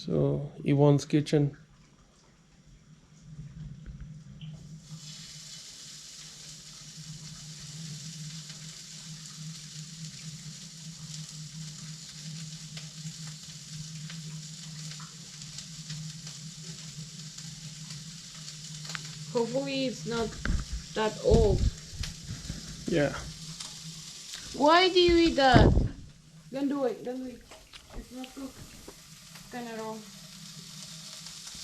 So Yvonne's kitchen. Hopefully it's not that old. Yeah. Why do you eat that? Don't do it. Don't do it. It's not cooked. Kind of raw.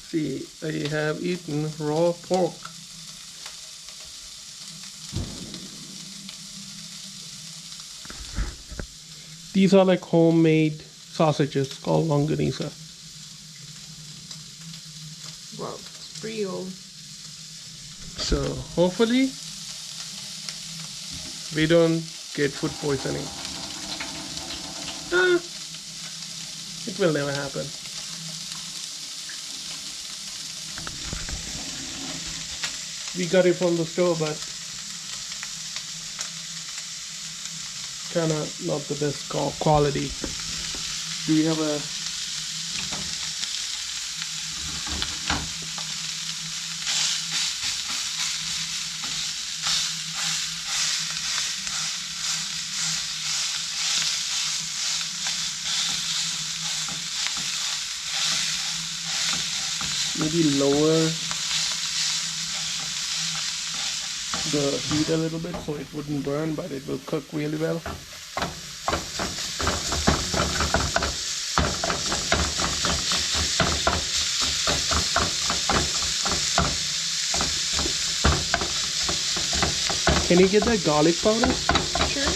See, I have eaten raw pork. These are like homemade sausages called longanisa. Wow, it's pretty old. So hopefully we don't get food poisoning. Ah, it will never happen. We got it from the store, but kind of not the best quality. Do you have a maybe lower the heat a little bit so it wouldn't burn, but it will cook really well? Can you get that garlic powder? Sure.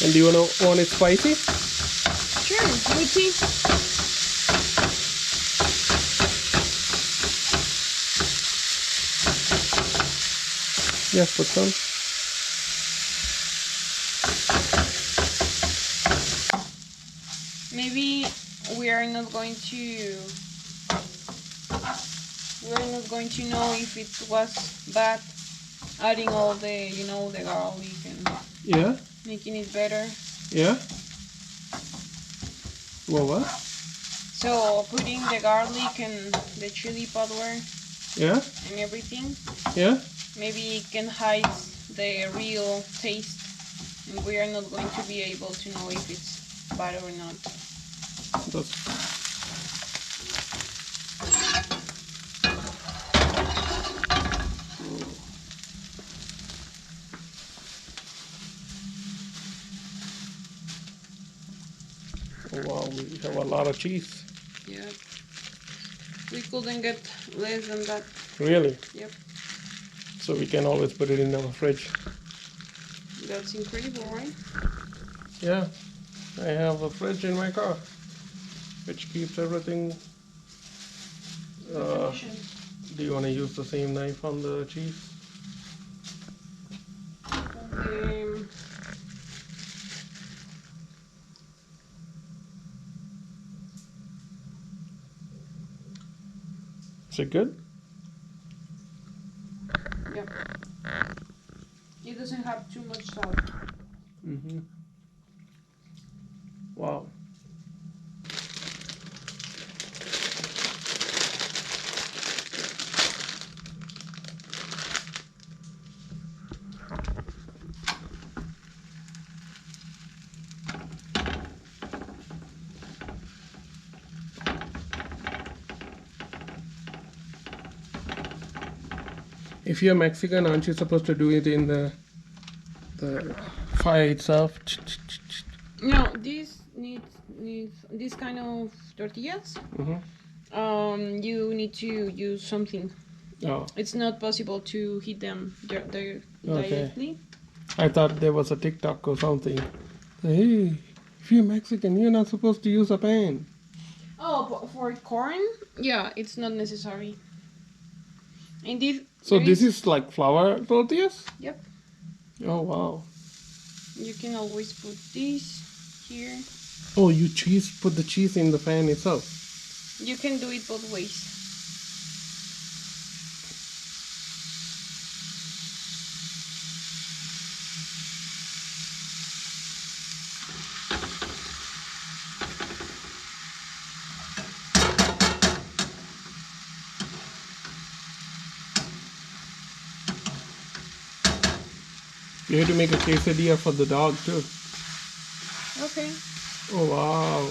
And do you want it spicy? Sure. With tea. Yes, put some. Maybe we are not going to know if it was bad adding all the the garlic and Yeah? making it better. Yeah? Well, what? So putting the garlic and the chili powder Yeah? and everything, Yeah? maybe it can hide the real taste, and we are not going to be able to know if it's bad or not. That's... Oh, wow, we have a lot of cheese. Yeah. We couldn't get less than that. Really? Yep. So we can always put it in our fridge. That's incredible, right? Yeah, I have a fridge in my car, which keeps everything. Definition. Do you want to use the same knife on the cheese? Is it good? Yep. It doesn't have too much salt. Mm-hmm. Wow. If you're Mexican, aren't you supposed to do it in the fire itself? No, this needs this kind of tortillas. Mm-hmm. You need to use something. Oh. It's not possible to heat them Okay. directly. I thought there was a TikTok or something. Hey, if you're Mexican, you're not supposed to use a pan. Oh, but for corn, yeah, it's not necessary. Indeed. So this is like flour tortillas? Yep. Oh, wow. You can always put this here. Oh, you put the cheese in the pan itself? You can do it both ways. You have to make a quesadilla for the dog too. Okay. Oh wow.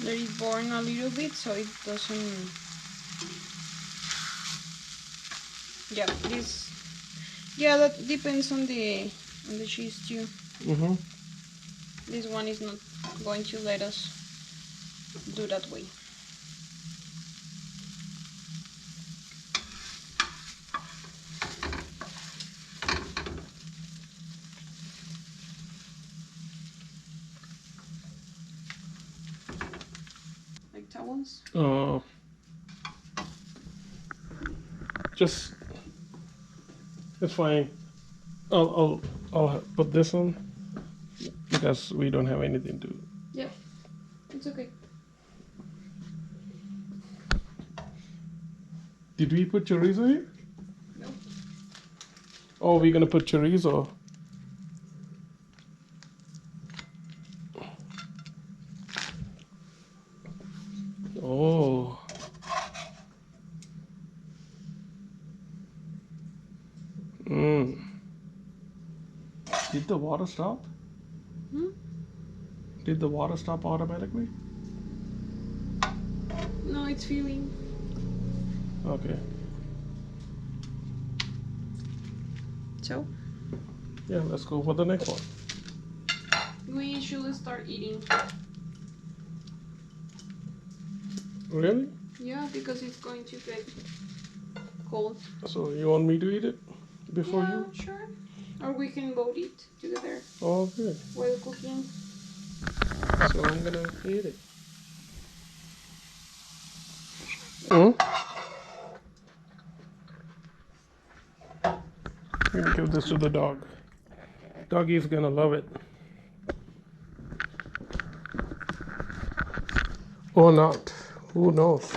Let it burn a little bit so it doesn't. Yeah, this. Yeah, that depends on the cheese too. Mm-hmm. This one is not going to let us do that way. Like towels. Just it's fine. I'll put this on because we don't have anything to. Yeah, it's okay. Did we put chorizo here? No. Oh, we're gonna put chorizo. Oh. Mm. Did the water stop? Hmm? Did the water stop automatically? No, it's filling. Okay. So Yeah, let's go for the next one. we should start eating. Really? Yeah, because it's going to get cold. So you want me to eat it before Yeah, you? sure. Or we can both eat together Okay. while cooking. So I'm gonna eat it. Hmm? I'm gonna give this to the dog. Doggy's gonna love it. Or not. Who knows?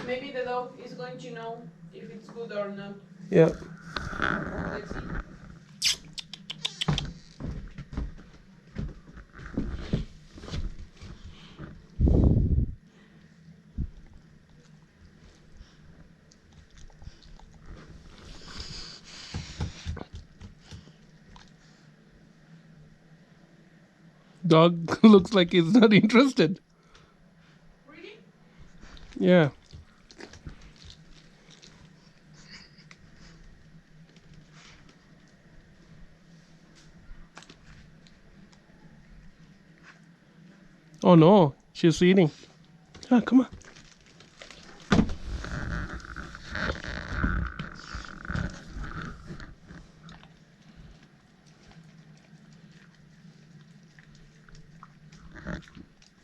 Maybe the dog is going to know if it's good or not. Yeah. Let's see. Dog looks like he's not interested. Really? Yeah. Oh no, she's eating. Ah, come on.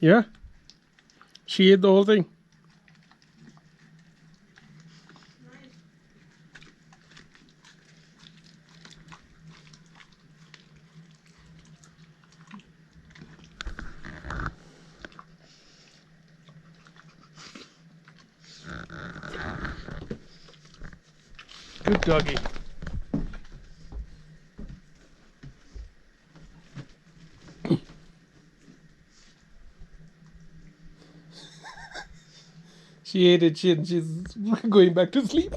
Yeah. She ate the whole thing. Nice. Good doggy. She ate it. She's going back to sleep.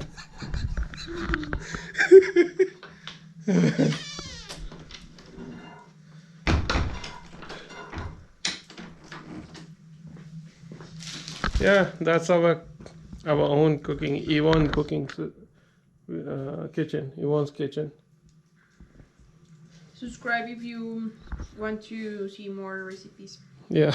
Yeah, that's our own cooking. Yvonne cooking kitchen. Yvonne's kitchen. Subscribe if you want to see more recipes. Yeah.